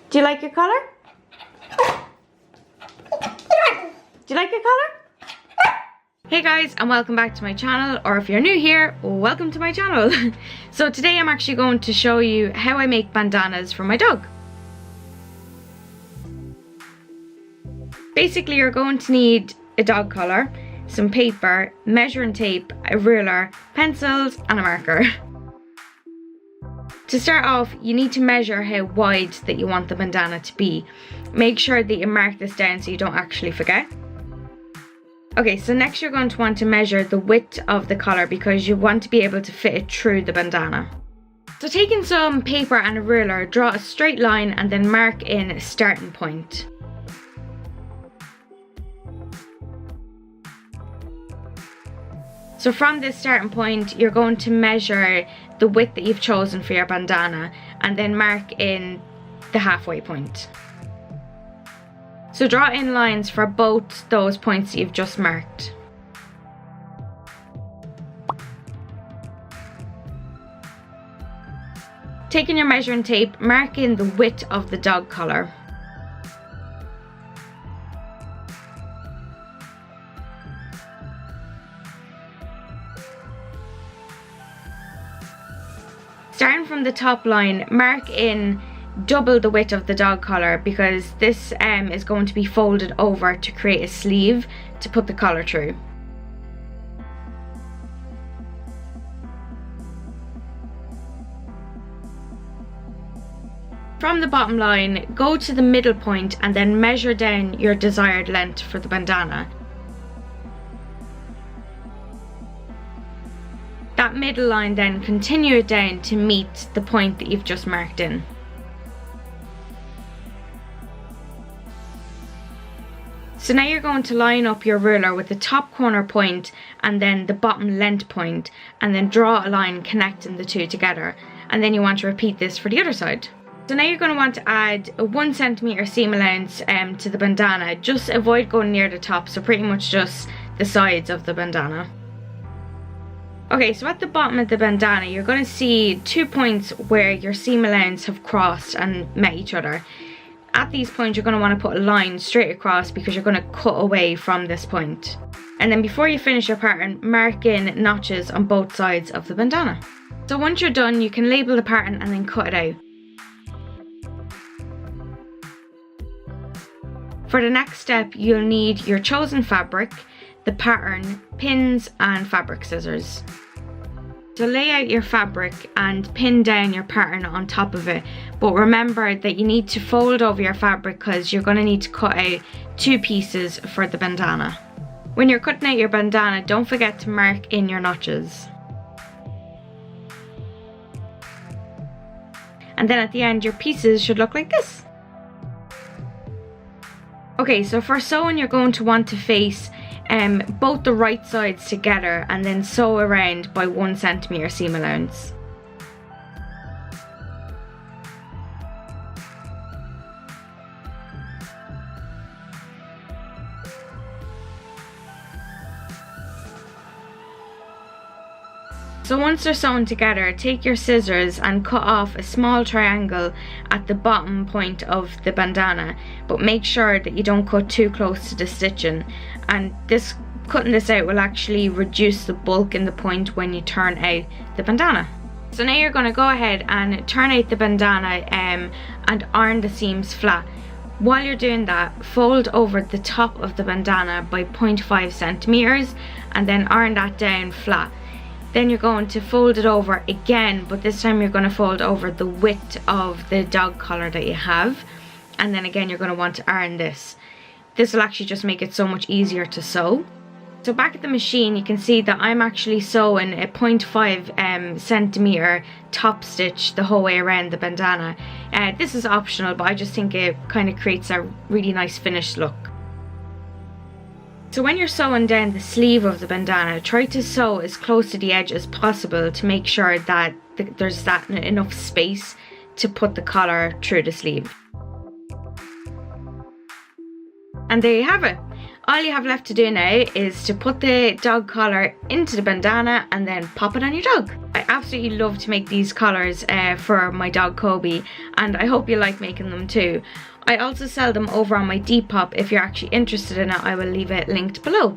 Do you like your color? Do you like your color? Hey guys, and welcome back to my channel, or if you're new here, welcome to my channel. So today I'm actually going to show you how I make bandanas for my dog. Basically, you're going to need a dog collar, some paper, measuring tape, a ruler, pencils and a marker. To start off, you need to measure how wide that you want the bandana to be. Make sure that you mark this down so you don't actually forget. Okay, so next you're going to want to measure the width of the collar because you want to be able to fit it through the bandana. So taking some paper and a ruler, draw a straight line and then mark in a starting point. So from this starting point, you're going to measure the width that you've chosen for your bandana and then mark in the halfway point. So draw in lines for both those points that you've just marked. Taking your measuring tape, mark in the width of the dog collar. Starting from the top line, mark in double the width of the dog collar because this is going to be folded over to create a sleeve to put the collar through. From the bottom line, go to the middle point and then measure down your desired length for the bandana. That middle line, then continue it down to meet the point that you've just marked in. So now you're going to line up your ruler with the top corner point and then the bottom length point, and then draw a line connecting the two together, and then you want to repeat this for the other side. So now you're going to want to add a 1 centimetre seam allowance to the bandana. Just avoid going near the top, so pretty much just the sides of the bandana. Okay, so at the bottom of the bandana, you're going to see 2 points where your seam allowance have crossed and met each other. At these points, you're going to want to put a line straight across because you're going to cut away from this point. And then before you finish your pattern, mark in notches on both sides of the bandana. So once you're done, you can label the pattern and then cut it out. For the next step, you'll need your chosen fabric, the pattern, pins and fabric scissors. So lay out your fabric and pin down your pattern on top of it, but remember that you need to fold over your fabric because you're going to need to cut out 2 pieces for the bandana. When you're cutting out your bandana, don't forget to mark in your notches. And then at the end, your pieces should look like this. Okay, so for sewing, you're going to want to face both the right sides together and then sew around by 1 centimetre seam allowance. So once they're sewn together, take your scissors and cut off a small triangle at the bottom point of the bandana, but make sure that you don't cut too close to the stitching, and cutting this out will actually reduce the bulk in the point when you turn out the bandana. So now you're going to go ahead and turn out the bandana and iron the seams flat. While you're doing that, fold over the top of the bandana by 0.5 centimetres and then iron that down flat. Then you're going to fold it over again, but this time you're going to fold over the width of the dog collar that you have, and then again you're going to want to iron this. This will actually just make it so much easier to sew. So back at the machine, you can see that I'm actually sewing a 0.5 centimetre top stitch the whole way around the bandana. This is optional, but I just think it kind of creates a really nice finished look. So when you're sewing down the sleeve of the bandana, try to sew as close to the edge as possible to make sure that there's enough space to put the collar through the sleeve. And there you have it. All you have left to do now is to put the dog collar into the bandana and then pop it on your dog. I absolutely love to make these collars for my dog Coby, and I hope you like making them too. I also sell them over on my Depop. If you're actually interested in it, I will leave it linked below.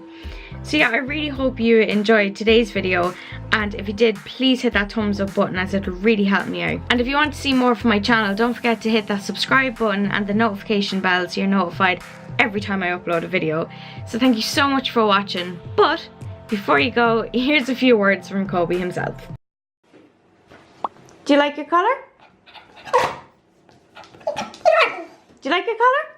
So yeah, I really hope you enjoyed today's video, and if you did, please hit that thumbs up button as it will really help me out. And if you want to see more from my channel, don't forget to hit that subscribe button and the notification bell so you're notified every time I upload a video. So thank you so much for watching, but before you go, here's a few words from Coby himself. Do you like your collar? Do you like your collar?